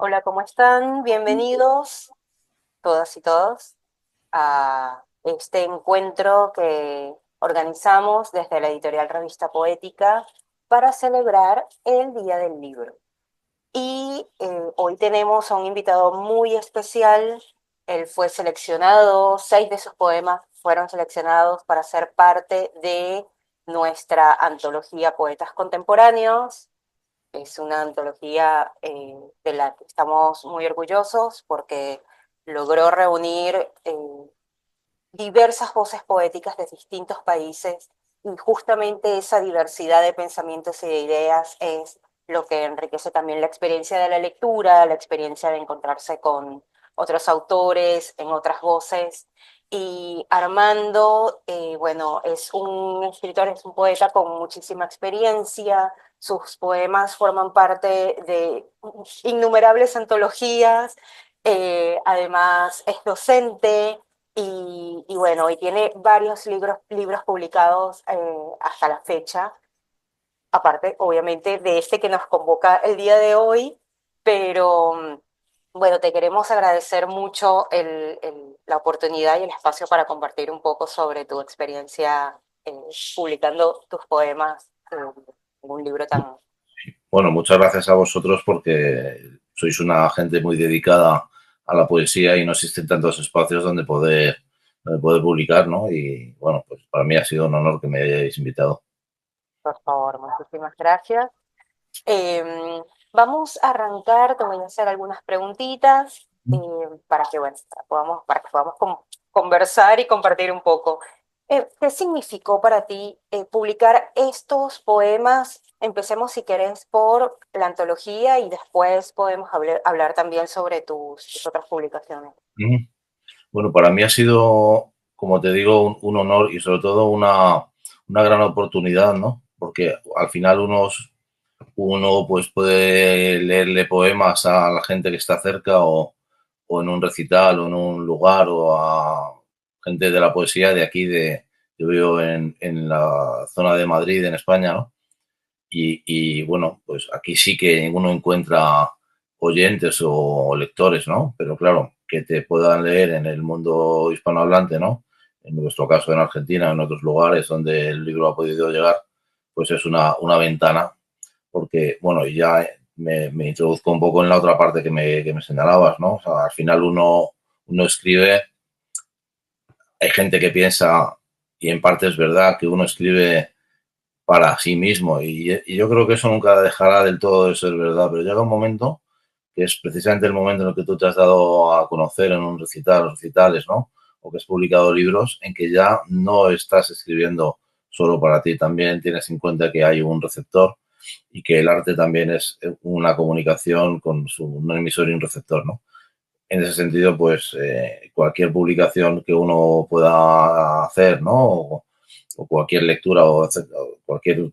Hola, ¿cómo están? Bienvenidos todas y todos a este encuentro que organizamos desde la editorial Revista Poética para celebrar el Día del Libro. Y hoy tenemos a un invitado muy especial. Él fue seleccionado, 6 de sus poemas fueron seleccionados para ser parte de nuestra antología Poetas Contemporáneos. Es una antología de la que estamos muy orgullosos porque logró reunir diversas voces poéticas de distintos países y justamente esa diversidad de pensamientos y de ideas es lo que enriquece también la experiencia de la lectura, la experiencia de encontrarse con otros autores, en otras voces. Y Armando, bueno, es un escritor, es un poeta con muchísima experiencia. Sus poemas forman parte de innumerables antologías. Además, es docente y bueno, y tiene varios libros publicados hasta la fecha, aparte, obviamente, de este que nos convoca el día de hoy, pero bueno, te queremos agradecer mucho la oportunidad y el espacio para compartir un poco sobre tu experiencia publicando tus poemas en un libro tan... Bueno, muchas gracias a vosotros porque sois una gente muy dedicada a la poesía y no existen tantos espacios donde poder publicar, ¿no? Y bueno, pues para mí ha sido un honor que me hayáis invitado. Por favor, muchísimas gracias. Vamos a arrancar, te voy a hacer algunas preguntitas para que, bueno, para que podamos conversar y compartir un poco. ¿Qué significó para ti publicar estos poemas? Empecemos, si querés, por la antología y después podemos hablar también sobre tus otras publicaciones. Ujú. Bueno, para mí ha sido, como te digo, un honor y sobre todo una gran oportunidad, ¿no? Porque al final uno pues puede leerle poemas a la gente que está cerca o en un recital o en un lugar o a gente de la poesía de aquí, yo vivo en la zona de Madrid, en España, ¿no? Y bueno, pues aquí sí que uno encuentra oyentes o lectores, ¿no? Pero claro, que te puedan leer en el mundo hispanohablante, ¿no? En nuestro caso en Argentina, en otros lugares donde el libro ha podido llegar, pues es una ventana porque, bueno, y ya me introduzco un poco en la otra parte que me señalabas, ¿no? O sea, al final uno escribe, hay gente que piensa, y en parte es verdad, que uno escribe para sí mismo, y yo creo que eso nunca dejará del todo de ser verdad, pero llega un momento que es precisamente el momento en el que tú te has dado a conocer en un recital, recitales, ¿no? O que has publicado libros en que ya no estás escribiendo solo para ti, también tienes en cuenta que hay un receptor y que el arte también es una comunicación con un emisor y un receptor, ¿no? En ese sentido, pues cualquier publicación que uno pueda hacer, ¿no? O cualquier lectura o cualquier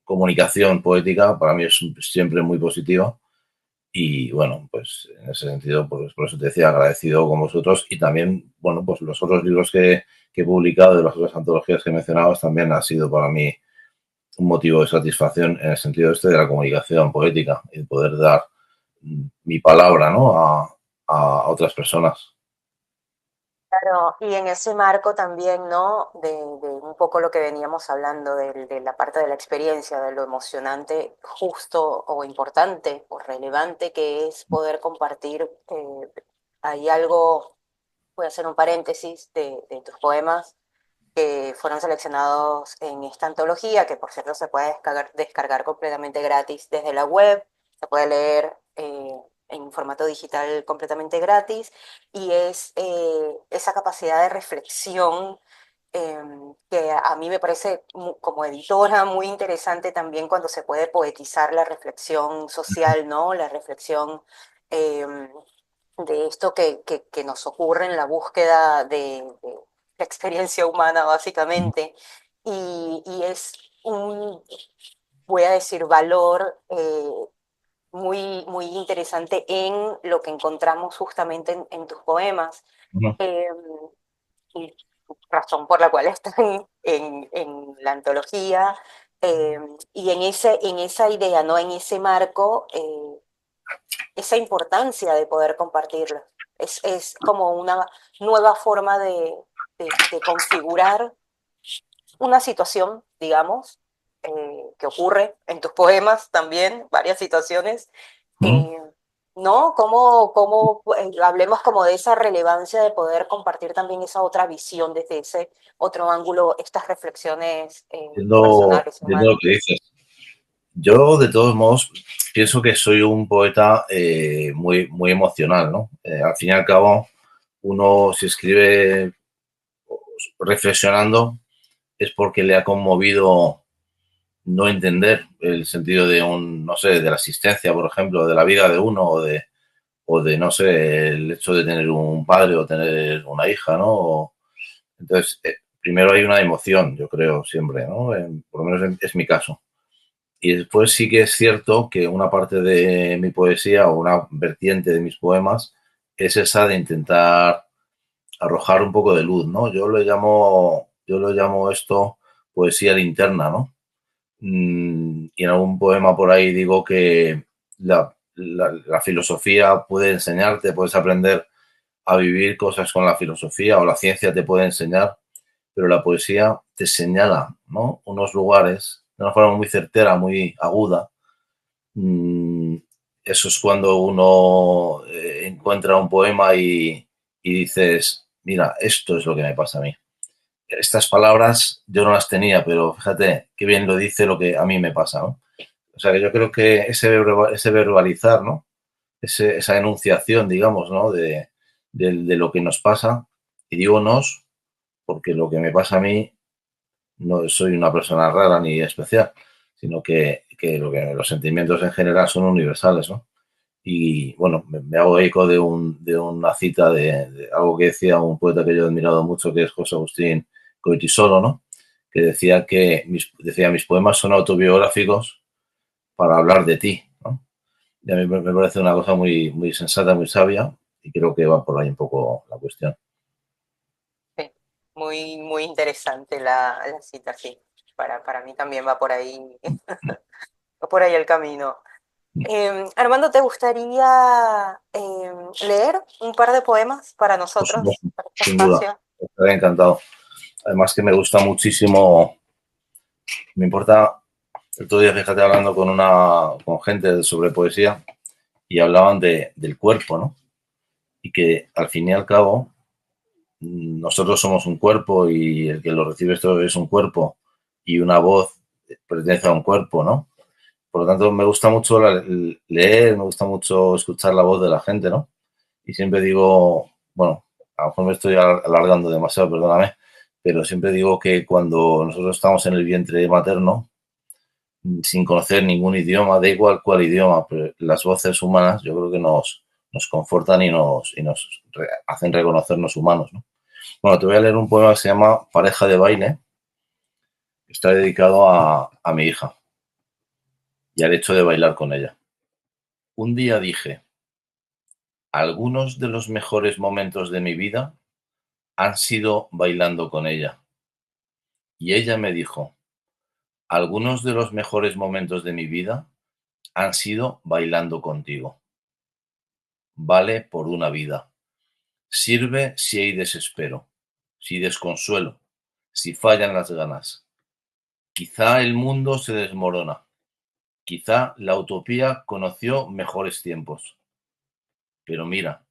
comunicación poética para mí es siempre muy positiva y bueno, pues en ese sentido, pues por eso te decía agradecido con vosotros y también, bueno, pues los otros libros que he publicado de las otras antologías que mencionabas también ha sido para mí un motivo de satisfacción en el sentido este de la comunicación poética y de poder dar mi palabra, ¿no? A otras personas. Claro, y en ese marco también, ¿no? De un poco lo que veníamos hablando, de la parte de la experiencia, de lo emocionante, justo o importante o relevante que es poder compartir. Hay algo, voy a hacer un paréntesis de tus poemas que fueron seleccionados en esta antología, que por cierto se puede descargar completamente gratis desde la web, se puede leer en formato digital completamente gratis, y es esa capacidad de reflexión eh, que a mí me parece como editora muy interesante también cuando se puede poetizar la reflexión social, ¿no? La reflexión eh, de esto que nos ocurre en la búsqueda de la experiencia humana, básicamente. Y es un, voy a decir, valor muy interesante en lo que encontramos justamente en tus poemas. Ujú. Eh, y razón por la cual están en la antología. eh, y en esa idea, ¿no? En ese marco. esa importancia de poder compartirlo. Es como una nueva forma de configurar una situación, digamos, que ocurre en tus poemas también, varias situaciones, ¿Mm? eh, ¿no? Hablemos como de esa relevancia de poder compartir también esa otra visión desde ese otro ángulo, estas reflexiones personales, Entiendo lo humanas. que dices. Yo, de todos modos, pienso que soy un poeta muy, muy emocional, ¿no? Al fin y al cabo, uno si escribe reflexionando es porque le ha conmovido no entender el sentido de no sé, de la existencia, por ejemplo, de la vida de uno o de, no sé, el hecho de tener un padre o tener una hija, ¿no? Entonces, primero hay una emoción, yo creo, siempre, ¿no? Por lo menos es mi caso. Y después sí que es cierto que una parte de mi poesía o una vertiente de mis poemas es esa de intentar arrojar un poco de luz, ¿no? Yo lo llamo esto poesía linterna, ¿no? Y en algún poema por ahí digo que la filosofía puede enseñarte, puedes aprender a vivir cosas con la filosofía o la ciencia te puede enseñar, pero la poesía te señala, ¿no? Unos lugares de una forma muy certera, muy aguda. Mm, Eso es cuando uno encuentra un poema y dices, mira, esto es lo que me pasa a mí. Estas palabras yo no las tenía, pero fíjate qué bien lo dice lo que a mí me pasa, ¿no? O sea que yo creo que ese verbalizar, ¿no? Esa enunciación, digamos, ¿no? De lo que nos pasa, y digo nos, porque lo que me pasa a mí no soy una persona rara ni especial, sino que los sentimientos en general son universales, ¿no? Y bueno, me hago eco de una cita de algo que decía un poeta que yo he admirado mucho, que es José Agustín Goytisolo, ¿no? Que decía decía, mis poemas son autobiográficos para hablar de ti, ¿no? Y a mí me parece una cosa muy, muy sensata, muy sabia, y creo que va por ahí un poco la cuestión. Sí, muy, muy interesante la cita, sí. Para mí también va va por ahí el camino. Armando, ¿te gustaría leer un par de poemas para Por nosotros, supuesto, para este sin duda, espacio? estaré encantado. Además que me gusta muchísimo, me importa, el otro día, fíjate, hablando con gente sobre poesía y hablaban del cuerpo, ¿no? Y que al fin y al cabo nosotros somos un cuerpo y el que lo recibe esto es un cuerpo y una voz pertenece a un cuerpo, ¿no? Por lo tanto, me gusta mucho leer, me gusta mucho escuchar la voz de la gente, ¿no? Y siempre digo, bueno, a lo mejor me estoy alargando demasiado, perdóname, pero siempre digo que cuando nosotros estamos en el vientre materno, sin conocer ningún idioma, da igual cuál idioma, pero las voces humanas yo creo que nos confortan y nos hacen reconocernos humanos, ¿no? Bueno, te voy a leer un poema que se llama Pareja de baile, que está dedicado a mi hija y al hecho de bailar con ella. Un día dije, algunos de los mejores momentos de mi vida han sido bailando con ella. Y ella me dijo, algunos de los mejores momentos de mi vida han sido bailando contigo. Vale por una vida. Sirve si hay desespero, si desconsuelo, si fallan las ganas. Quizá el mundo se desmorona. Quizá la utopía conoció mejores tiempos. Pero mira,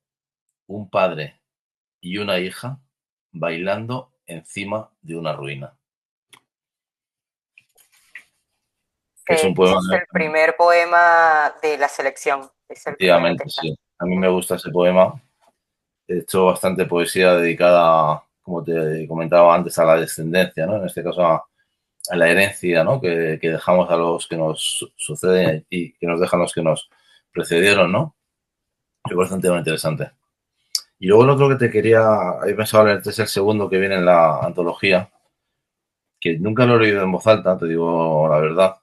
un padre y una hija bailando encima de una ruina. Que es un Ese poema es el primer poema de la selección, es el primero que efectivamente, está. sí. A mí me gusta ese poema. He hecho bastante poesía dedicada, como te comentaba antes, a la descendencia, ¿no? En este caso a la herencia, ¿no? Que dejamos a los que nos suceden y que nos dejan los que nos precedieron, ¿no? Es bastante interesante. Y luego el otro que te quería, he pensado leerte es el segundo que viene en la antología, que nunca lo he leído en voz alta, te digo la verdad.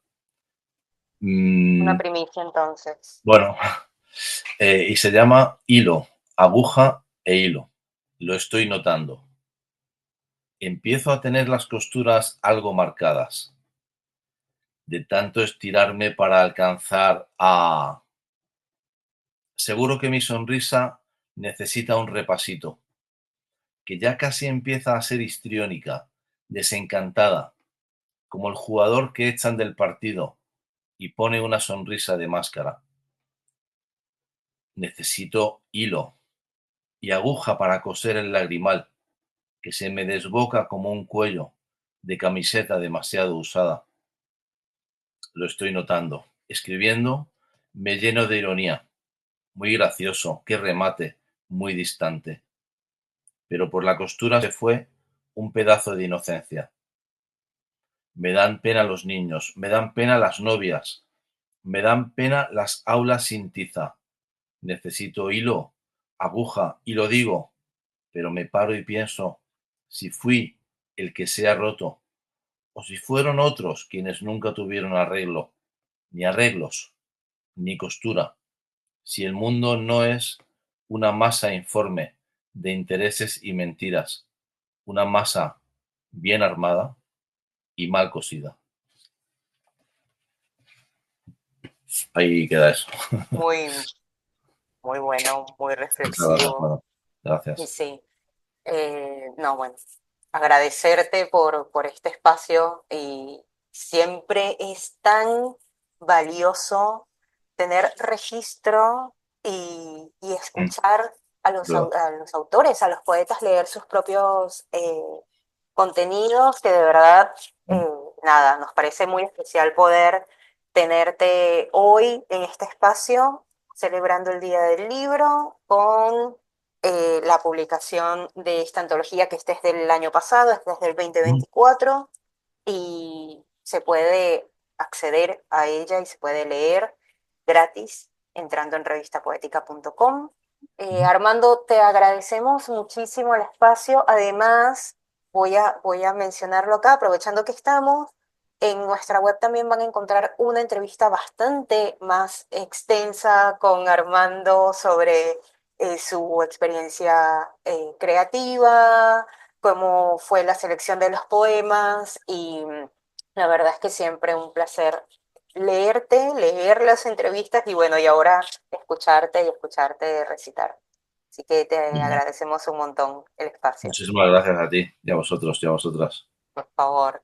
Una Mm, primicia entonces. bueno, y se llama Hilo, aguja e hilo. Lo estoy notando. Empiezo a tener las costuras algo marcadas, de tanto estirarme para alcanzar a Seguro que mi sonrisa necesita un repasito, que ya casi empieza a ser histriónica, desencantada, como el jugador que echan del partido y pone una sonrisa de máscara. Necesito hilo y aguja para coser el lagrimal, que se me desboca como un cuello de camiseta demasiado usada. Lo estoy notando. Escribiendo me lleno de ironía. Muy gracioso, qué remate, muy distante. Pero por la costura se fue un pedazo de inocencia. Me dan pena los niños, me dan pena las novias, me dan pena las aulas sin tiza. Necesito hilo, aguja, y lo digo, pero me paro y pienso, si fui el que se ha roto, o si fueron otros quienes nunca tuvieron arreglo, ni arreglos, ni costura, si el mundo no es una masa informe de intereses y mentiras, una masa bien armada y mal cosida. Ahí queda eso. Muy, muy bueno, muy Muchas gracias, reflexivo. bueno, Y gracias. sí, no, bueno, agradecerte por este espacio y siempre es tan valioso tener registro y escuchar a ¿Verdad? a los autores, a los poetas leer sus propios contenidos que de verdad, nada, nos parece muy especial poder tenerte hoy en este espacio celebrando el Día del Libro con la publicación de esta antología que este es del año pasado, este es del 2024 y se puede acceder a ella y se puede leer gratis entrando en revistapoética.com. Armando, te agradecemos muchísimo el espacio. Además, voy a mencionarlo acá, aprovechando que estamos. En nuestra web también van a encontrar una entrevista bastante más extensa con Armando sobre su experiencia creativa, cómo fue la selección de los poemas y la verdad es que siempre un placer leerte, leer las entrevistas y bueno, y ahora escucharte y escucharte recitar. Así que te Bueno, agradecemos un montón el espacio, muchísimas gracias a ti y a vosotros y a vosotras. por favor.